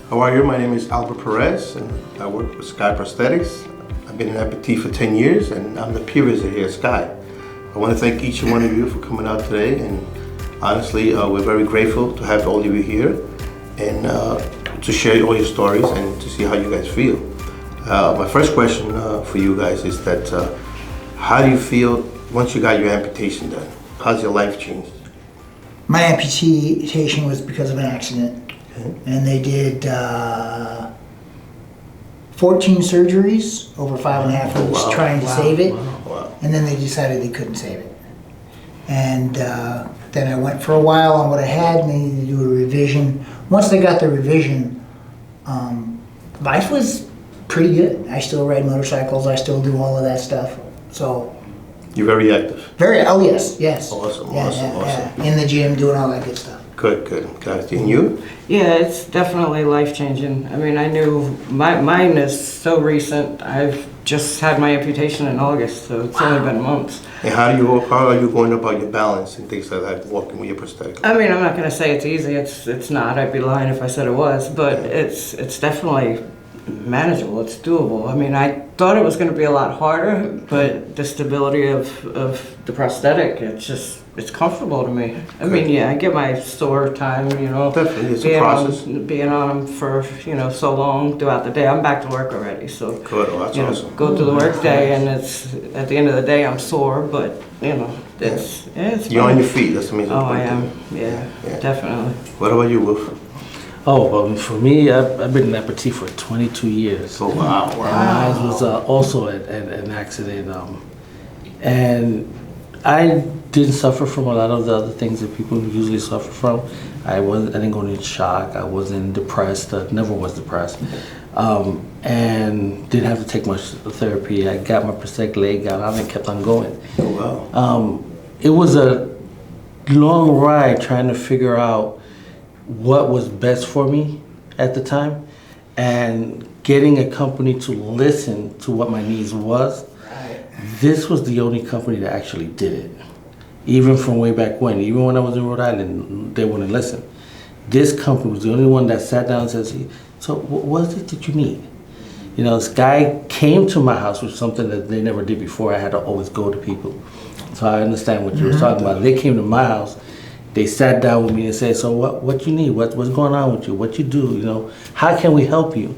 How are you? My name is Albert Perez, and I work with Sky Prosthetics. I've been an amputee for 10 years, and I'm the peer visitor here at Sky. I want to thank each and one of you for coming out today, and honestly, we're very grateful to have all of you here and to share all your stories and to see how you guys feel. My first question for you guys is that how do you feel once you got your amputation done? How's your life changed? My amputation was because of an accident. And they did 14 surgeries over 5.5 weeks trying to save it. Wow. And then they decided they couldn't save it. And then I went for a while on what I had, and they needed to do a revision. Once they got the revision, life was pretty good. I still ride motorcycles, I still do all of that stuff. So. You're very active. Oh yes. Awesome. In the gym, doing all that good stuff. Good. And you? Yeah, it's definitely life-changing. I mean, I knew mine is so recent. I've just had my amputation in August, so it's only been months. And how are you going about your balance and things like that, walking with your prosthetic? I mean, I'm not going to say it's easy. It's not. I'd be lying if I said it was, but it's definitely manageable. It's doable. I mean, I thought it was going to be a lot harder, but the stability of the prosthetic, it's comfortable to me. I mean, yeah, I get my sore time, Definitely, it's a process. Being on them for, so long throughout the day. I'm back to work already, so. Good, well, that's awesome. Go through the work day, and it's, at the end of the day, I'm sore, but, it's You're fun. on your feet, that's amazing. Oh, I am, yeah, definitely. What about you, Wolf? For me, I've been an amputee for 22 years. Oh, wow. And mine was also an accident. And I didn't suffer from a lot of the other things that people usually suffer from. I didn't go into shock. I wasn't depressed. I never was depressed. And didn't have to take much therapy. I got my prosthetic leg out and kept on going. Oh, wow. It was a long ride trying to figure out what was best for me at the time, and getting a company to listen to what my needs was. This was the only company that actually did it. Even from way back when, even when I was in Rhode Island, they wouldn't listen. This company was the only one that sat down and said, so what is it that you need? This guy came to my house with something that they never did before. I had to always go to people. So I understand what you were talking about. They came to my house, they sat down with me and said, so what you need? What's going on with you? What you do? How can we help you?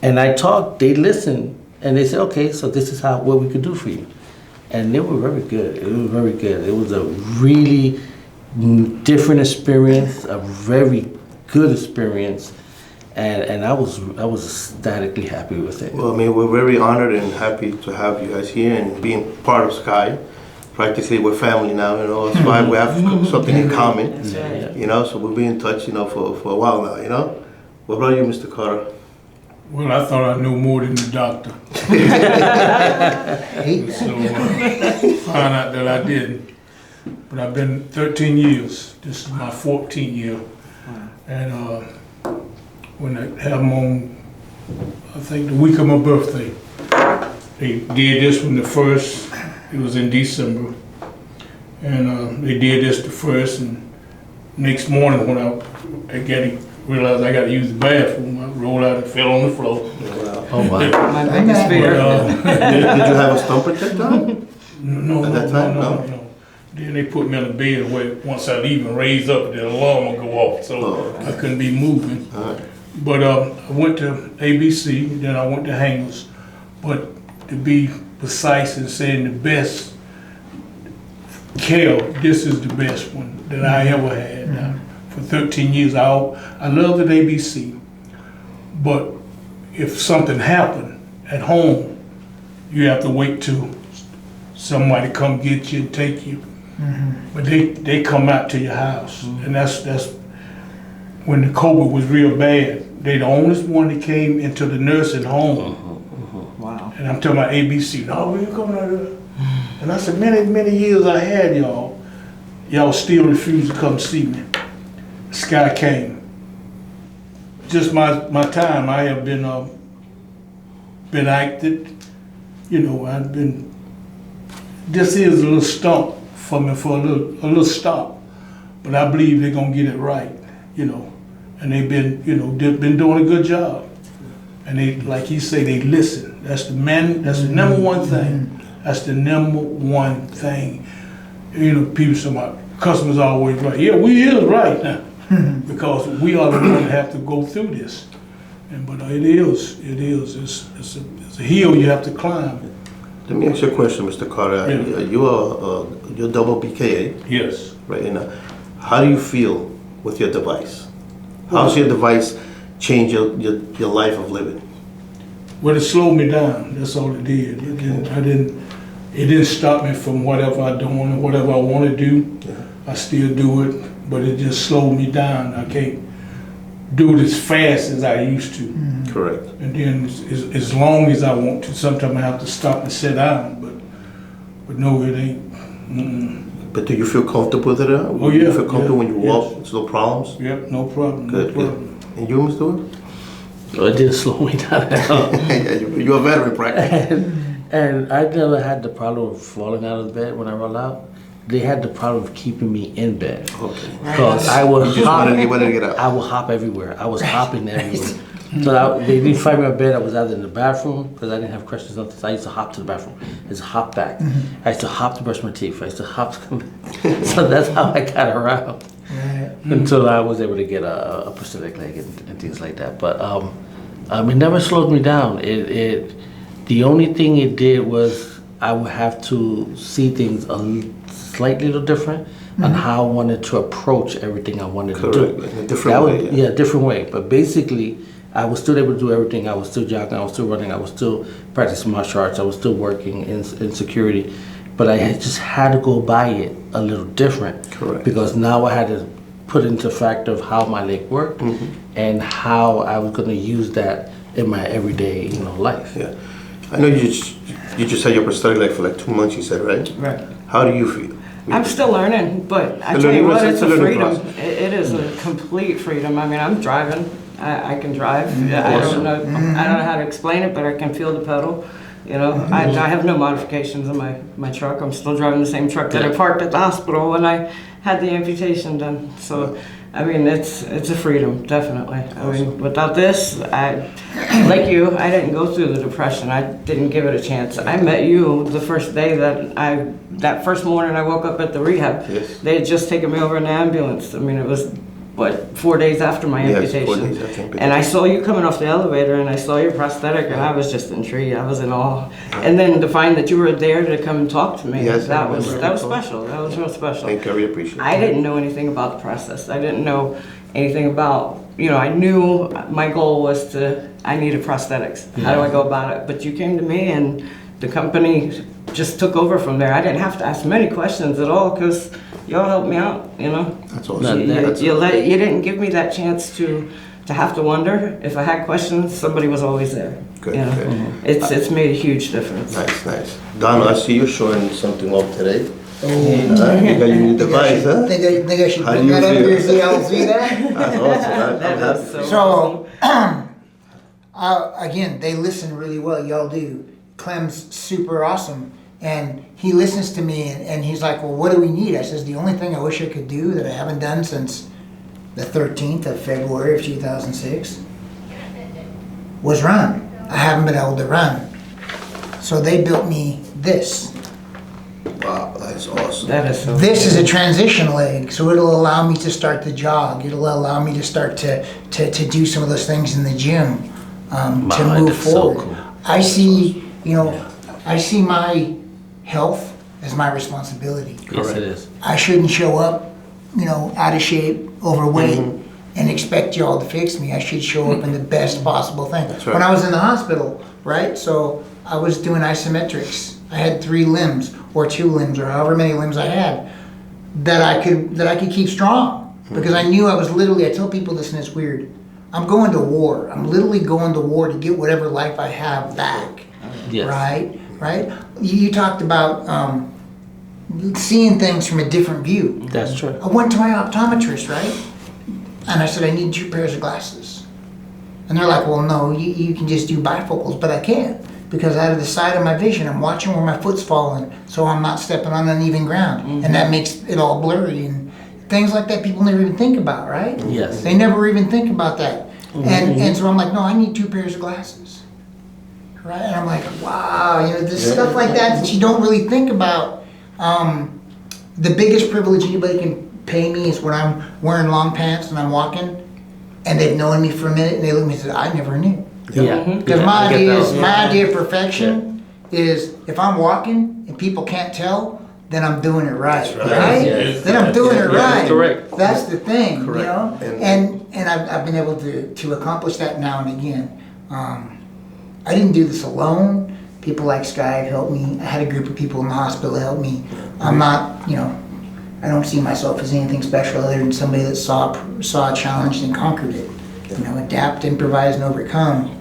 And I talked, they listened, and they said, okay, so this is what we could do for you. And they were very good. It was very good. It was a really different experience, a very good experience, and I was ecstatically happy with it. Well, I mean, we're very honored and happy to have you guys here and being part of Sky. Practically, we're family now, That's why we have something in common, That's right. So we'll be in touch, for a while now, What about you, Mr. Carter? Well, I thought I knew more than the doctor. So found out that I didn't. But I've been 13 years. This is my 14th year. And when I had them on, I think the week of my birthday, they did this from the first. It was in December. And they did this the first, and next morning when I realized I got to use the bathroom, I rolled out and fell on the floor. Oh, wow. My biggest fear. Did you have a stump protector on? No. Then they put me on the bed where once I even raise up, the alarm would go off, so I couldn't be moving. But I went to ABC, then I went to Hangers. But to be precise in saying the best care, this is the best one that I ever had. For 13 years, I loved at ABC. But if something happened at home, you have to wait till somebody come get you and take you. But they come out to your house, and that's when the COVID was real bad. They the only one that came into the nursing home. Wow. And I'm talking about ABC. No, we coming out of. And I said, many years I had y'all still refused to come see me. Sky came. Just my time. I have been acted. I've been. This is a little stump for me for a little stop, but I believe they're gonna get it right. and they've been, been doing a good job. And they, like he say, they listen. That's the number one thing. That's the number one thing. People say, my customers are always right. Yeah, we is right now. Because we are the ones that have to go through this. But it is. It's a hill you have to climb. Let me ask you a question, Mr. Carter. Yeah. You're double BKA, Yes. right? And how do you feel with your device? How's your device change your life of living? Well, it slowed me down. That's all it did. It didn't stop me from whatever I doing, whatever I want to do. Yeah. I still do it, but it just slowed me down. I can't do it as fast as I used to. Correct. And then as long as I want to, sometimes I have to stop and sit down. But no, it ain't. But do you feel comfortable with it? Oh, You yeah, feel comfortable yeah, when you walk? yes. It's no problems? Yep, no problem. Good, no good. problem. And you, Mr. Stewart? So it didn't slow me down at all. You're a veteran, practically. And I never had the problem of falling out of bed when I roll out. They had the problem of keeping me in bed. Okay. Because I would You just wanted to get out. I would hop everywhere. I was hopping everywhere. So they didn't find me in bed. I was either in the bathroom because I didn't have questions. So I used to hop to the bathroom. I used to hop back. I used to hop to brush my teeth. I used to hop to come back. So that's how I got around until I was able to get a prosthetic leg and things like that. But it never slowed me down. The only thing it did was I would have to see things slightly little different on how I wanted to approach everything I wanted to do. Correct. In a different way. Yeah, different way. But basically, I was still able to do everything. I was still jogging, I was still running, I was still practicing martial arts, I was still working in security. But I just had to go by it a little different. Correct. Because now I had to put into factor of how my leg worked and how I was going to use that in my everyday, life. Yeah. I know you just had your prosthetic leg for like 2 months, you said, right? Right. How do you feel? I'm still learning, but I The tell you learning what, process, it's the a learning freedom. process. It is a complete freedom. I mean, I'm driving. I can drive. I Awesome. don't know how to explain it, but I can feel the pedal. I have no modifications in my truck. I'm still driving the same truck that I parked at the hospital when I had the amputation done. So, I mean, it's a freedom, definitely. I mean, without this, like you, I didn't go through the depression. I didn't give it a chance. I met you the first day that first morning I woke up at the rehab. Yes. They had just taken me over in the ambulance. I mean, it was, 4 days after my Yes, 4 amputation. days after amputation. And I saw you coming off the elevator and I saw your prosthetic and I was just intrigued. I was in awe. And then to find that you were there to come and talk to me, Yes, I that was remember. special. That was real special. Thank you, I really appreciate it. I didn't know anything about the process. I didn't know anything about, I knew my goal was I needed prosthetics. How do I go about it? But you came to me and the company just took over from there. I didn't have to ask many questions at all because y'all helped me out, That's awesome. You didn't give me that chance to have to wonder. If I had questions, somebody was always there. Good, you know? good. It's made a huge difference. Nice. Donald, I see you're showing something off today. You got your new device, huh? Think I should How bring do you that up feel? here so y'all see that? That's awesome. I'm That happy. is so So, awesome. again, they listen really well. Y'all do. Clem's super awesome. And he listens to me and he's like, well, what do we need? I says, the only thing I wish I could do that I haven't done since the 13th of February of 2006 was run. I haven't been able to run. So they built me this. Wow, that's awesome. That is so This is a transition leg, so it'll allow me to start to jog. It'll allow me to start to do some of those things in the gym to Wow, move that's so forward. cool. I see, I see my health as my responsibility. Yes, it is. I shouldn't show up, out of shape, overweight, and expect y'all to fix me. I should show up in the best possible thing. That's right. When I was in the hospital, right? So I was doing isometrics. I had 3 limbs or 2 limbs or however many limbs I had that I could keep strong because I knew I was literally. I tell people this and it's weird. I'm going to war. I'm literally going to war to get whatever life I have back. Yes. Right. You talked about seeing things from a different view. That's true. I went to my optometrist, right? And I said, I need 2 pairs of glasses. And they're like, well, no, you can just do bifocals, but I can't. Because out of the side of my vision, I'm watching where my foot's falling, so I'm not stepping on uneven ground. And that makes it all blurry. And things like that people never even think about, right? Yes. They never even think about that. And so I'm like, no, I need 2 pairs of glasses. Right? And I'm like, wow, there's stuff like that you don't really think about. The biggest privilege anybody can pay me is when I'm wearing long pants and I'm walking, and they've known me for a minute, and they look at me and say, I never knew. Yeah. Because Yeah, my I get idea that is, one. my idea of perfection is if I'm walking and people can't tell, then I'm doing it right. That's right. Right? Yes. Then I'm doing it Yeah, right. correct. That's the thing, Correct. And I've been able to accomplish that now and again. I didn't do this alone. People like Sky have helped me. I had a group of people in the hospital help me. I'm not, I don't see myself as anything special other than somebody that saw a challenge and conquered it. Adapt, improvise, and overcome.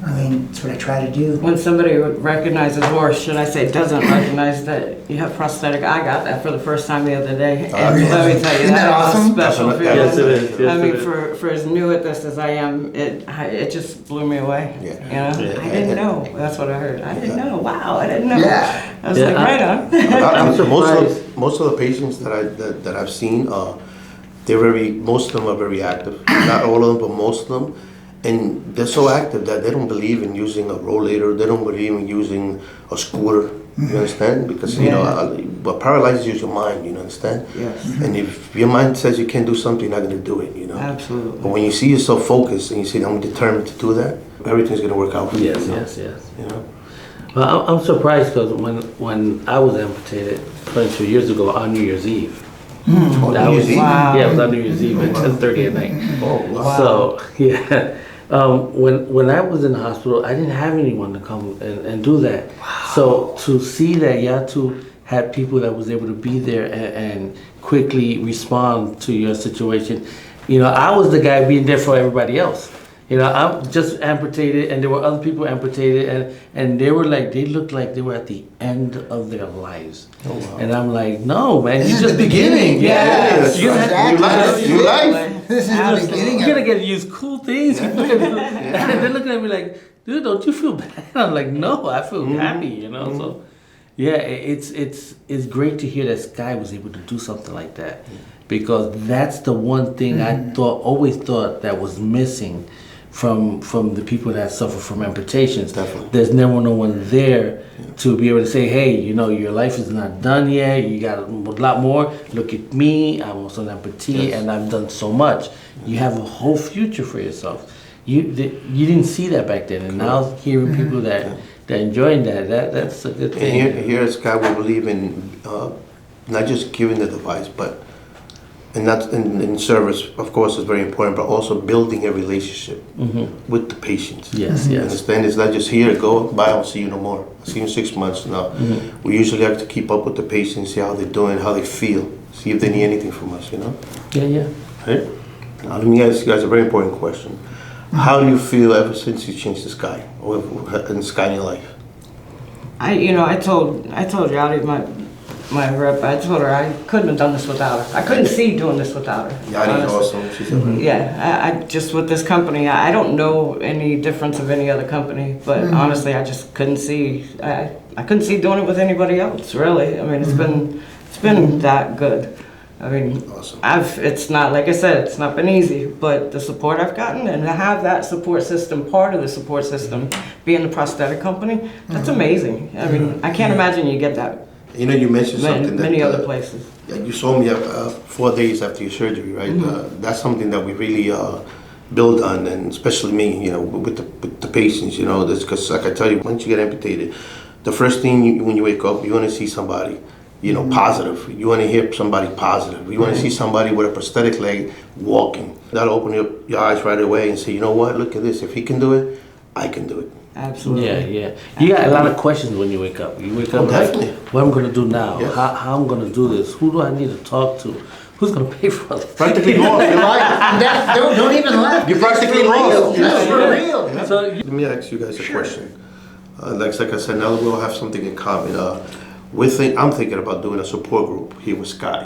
I mean, that's what I try to do. When somebody recognizes, or should I say doesn't recognize that you have prosthetic, I got that for the first time the other day. And really? let me tell you, Isn't that was awesome? a special Yes, feeling. Yes, it is. Yes, I mean, it is. for as new at this as I am, it just blew me away. Yeah. I didn't know. That's what I heard. I didn't know. Wow, I didn't know. Yeah. I was Yeah, like, right on. I'm sure surprised. most of the patients that I've seen, most of them are very active. Not all of them, but most of them. And they're so active that they don't believe in using a rollator. They don't believe in using a scooter. You understand? Because but paralyzes your mind. You understand? Yes. And if your mind says you can't do something, you're not going to do it. Absolutely. But when you see yourself focused and you say, "I'm determined to do that," everything's going to work out for you. Yes. You know? Well, I'm surprised because when I was amputated 22 years ago on New Year's Eve. That New was, Year's Eve? Wow. Yeah, it was on New Year's Eve at 10:30 at night. Oh, wow. So yeah, when I was in the hospital, I didn't have anyone to come and do that. So to see that Yatu had people that was able to be there and quickly respond to your situation, I was the guy being there for everybody else. I'm just amputated, and there were other people amputated, and they looked like they were at the end of their lives. Oh, wow. And I'm like, no, man, This you're is just the beginning. Yeah, Yes. you're gonna have Exactly. You like? This is the beginning you're of gonna get to use cool things. And they're looking at me like, dude, don't you feel bad? I'm like, no, I feel happy, So, yeah, it's great to hear that Sky was able to do something like that, because that's the one thing I always thought that was missing from the people that suffer from amputations. Definitely. There's never no one there to be able to say, hey, your life is not done yet. You got a lot more. Look at me. I'm also an amputee, and I've done so much. You have a whole future for yourself. You didn't see that back then, and now hearing people that enjoying that's a good thing. And here at Sky, we believe in not just giving the device, but and not in service, of course, is very important, but also building a relationship with the patients. Yes, You yes. understand? It's not just here, go, bye, I'll see you no more. I'll see you in 6 months now. We usually have to keep up with the patients, see how they're doing, how they feel, see if they need anything from us, Yeah. Right? Now, let me ask you guys a very important question. How do you feel ever since you changed the Sky, or in Sky in your life? I told Yadi, my rep, I told her I couldn't have done this without her. I couldn't see doing this without her. Yanni's honestly. awesome. She's a Yeah, I just with this company, I don't know any difference of any other company, but honestly, I just couldn't see. I couldn't see doing it with anybody else. Really, I mean, it's been that good. I mean, Awesome. it's not, like I said, it's not been easy, but the support I've gotten, and to have that support system, part of the support system, being the prosthetic company, that's amazing. I mean, I can't imagine you get that You mentioned something that many other places. you saw me 4 days after your surgery, right? That's something that we really build on, and especially me, with the patients, because like I tell you, once you get amputated, the first thing when you wake up, you want to see somebody, positive. You want to hear somebody positive. You want to see somebody with a prosthetic leg walking. That'll open up your eyes right away and say, you know what? Look at this. If he can do it, I can do it. Absolutely. Yeah. You got a lot of questions when you wake up. You wake up definitely. like, what I'm gonna do now? Yeah. How I'm gonna do this? Who do I need to talk to? Who's gonna pay for this? Practically lost. Don't even laugh. You practically It's for real. lost. It's for real. So Let me ask you guys a question. Like I said, now that we'll have something in common. I'm thinking about doing a support group here with Sky.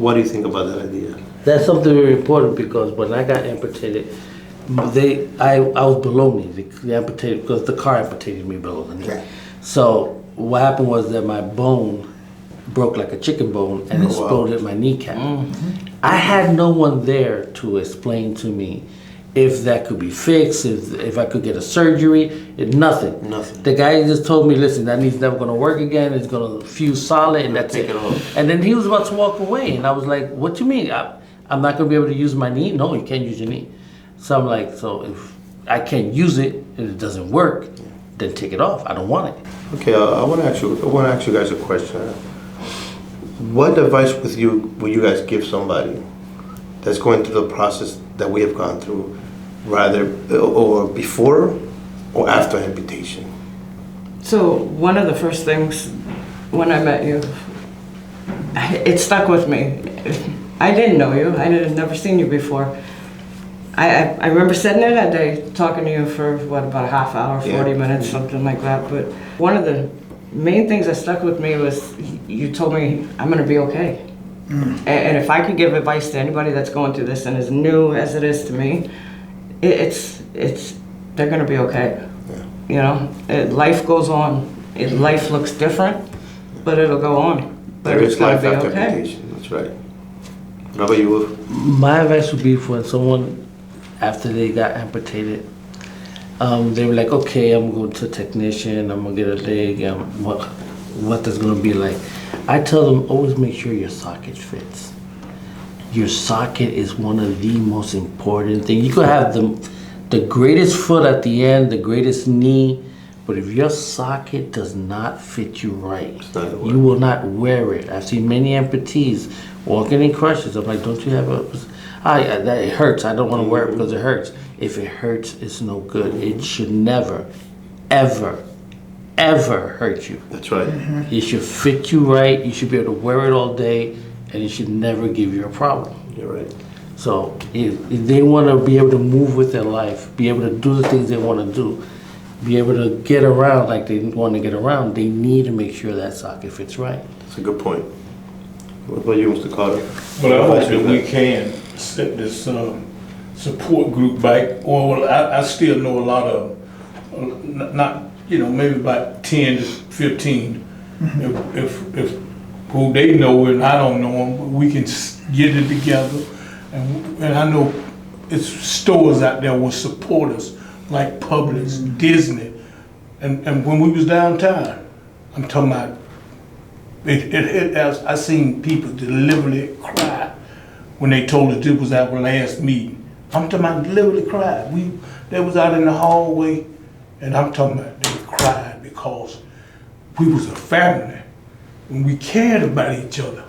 What do you think about that idea? that's something very important, because when I got amputated, I was below knee. They amputated because the car amputated me below the knee. Okay. So what happened was that my bone broke like a chicken bone and Oh, wow. exploded my kneecap. I had no one there to explain to me if that could be fixed, if I could get a surgery, nothing. Nothing. The guy just told me, listen, that knee's never gonna work again, it's gonna fuse solid and that's Take it. it off. And then he was about to walk away and I was like, what you mean? I'm not gonna be able to use my knee? No, you can't use your knee. So I'm like, so if I can't use it and it doesn't work, then take it off. I don't want it. Okay, I want to ask you guys a question. What advice would you guys give somebody that's going through the process that we have gone through, rather or before or after amputation? So one of the first things when I met you, it stuck with me. I didn't know you. I had never seen you before. I remember sitting there that day talking to you for about a half hour, 40 minutes, something like that. But one of the main things that stuck with me was you told me I'm going to be okay. And if I could give advice to anybody that's going through this and as new as it is to me, they're going to be okay. You know, life goes on. Life looks different, but it'll go on. But There it's is going life to be after okay. amputation. That's right. What about you, Wolf? My advice would be for when someone, after they got amputated, they were like, okay, I'm going to a technician, I'm gonna get a leg, what that's gonna be like. I tell them, always make sure your socket fits. Your socket is one of the most important things. You could have the greatest foot at the end, the greatest knee, but if your socket does not fit you right, not gonna work. you will not wear it. I've seen many amputees walking in crutches. I'm like, don't you have it hurts. I don't want to wear it because it hurts. If it hurts, it's no good. It should never, ever, ever hurt you. That's right. It should fit you right. You should be able to wear it all day, and it should never give you a problem. You're right. So if they want to be able to move with their life, be able to do the things they want to do, be able to get around like they want to get around, they need to make sure that socket fits right. That's a good point. What about you, Mr. Carter? But I What hope advice that would we you have? can set this support group back. Or I still know a lot of, not maybe about 10 to 15. If who they know and I don't know them, but we can get it together. And I know it's stores out there will support us, like Publix, Disney, and when we was downtown, I'm talking about. I seen people deliberately cry when they told us this was our last meeting. I'm talking about deliberately cried. They was out in the hallway, and I'm talking about they cried because we was a family and we cared about each other.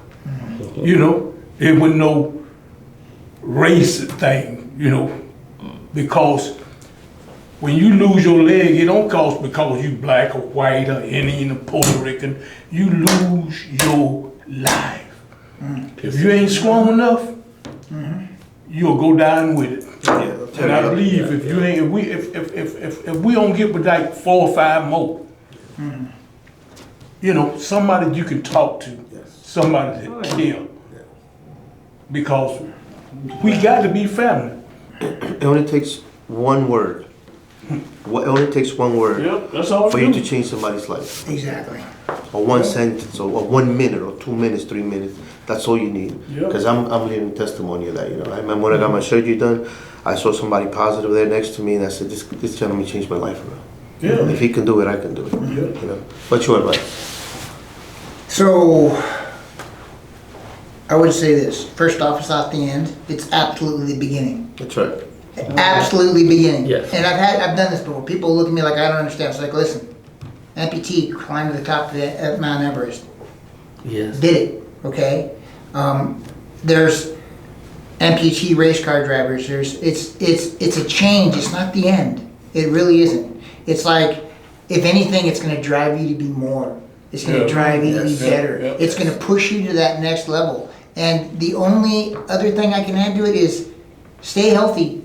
There was no race thing, because when you lose your leg, it don't cost because you black or white or Indian or Puerto Rican. You lose your life. If you ain't strong enough, you'll go down with it. Yeah, And I believe if you ain't, if we don't get with like 4 or 5 more, somebody you can talk to, somebody that care, because we got to be family. It only takes one word. It only takes one word Yep, that's all. for you to change somebody's life. Exactly. Or one sentence, or 1 minute, or 2 minutes, 3 minutes. That's all you need. Yep. Because I'm living testimony of that. I remember when I got my surgery done, I saw somebody positive there next to me, and I said, "This gentleman changed my life around. Yeah. If he can do it, I can do it." Yeah. What's your advice? So, I would say this. First off, it's not the end. It's absolutely the beginning. That's right. Absolutely beginning. Yes. And I've done this before. People look at me like I don't understand. It's like, listen, amputee climbed to the top of Mount Everest. Yes. Did it, okay? There's amputee race car drivers. It's a change. It's not the end. It really isn't. It's like, if anything, it's going to drive you to be more. It's going to drive you to be better. It's going to push you to that next level. And the only other thing I can add to it is stay healthy.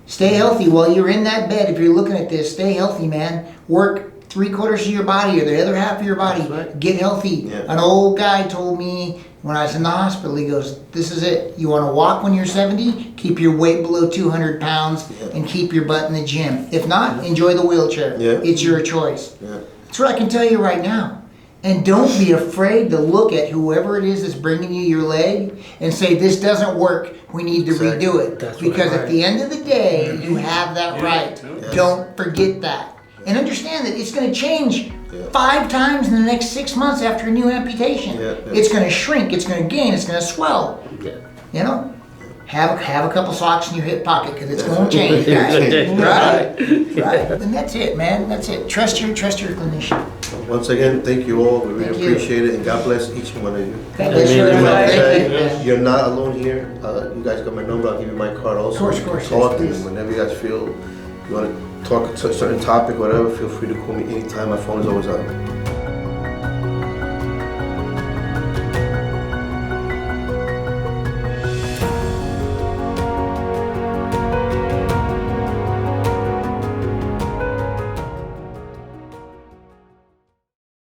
Stay healthy while you're in that bed. If you're looking at this, stay healthy, man. Work 3/4 of your body or the other half of your body. That's right. Get healthy. Yeah. An old guy told me when I was in the hospital, he goes, this is it. You want to walk when you're 70? Keep your weight below 200 pounds and keep your butt in the gym. If not, enjoy the wheelchair. Yeah. It's your choice. Yeah. That's what I can tell you right now. And don't be afraid to look at whoever it is that's bringing you your leg and say, this doesn't work, we need to Exactly. redo it. That's Because right. at the end of the day, you have that Yeah. right. Yes. Don't forget that. And understand that it's gonna change Yeah. 5 times in the next 6 months after a new amputation. Yeah, yeah. It's gonna shrink, it's gonna gain, it's gonna swell. Yeah. You know? Have a couple socks in your hip pocket because it's gonna change, Yeah. guys. Right? And that's it, man. That's it. Trust your clinician. Once again, thank you all. We really Thank you. appreciate it, and God bless each and one of you. God bless you, Amen. everybody. Thank Thank you. You're not alone here. You guys got my number. I'll give you my card also. Of course, Talk, yes, and please. whenever you guys feel you want to talk to a certain topic, whatever, feel free to call me anytime. My phone is always on.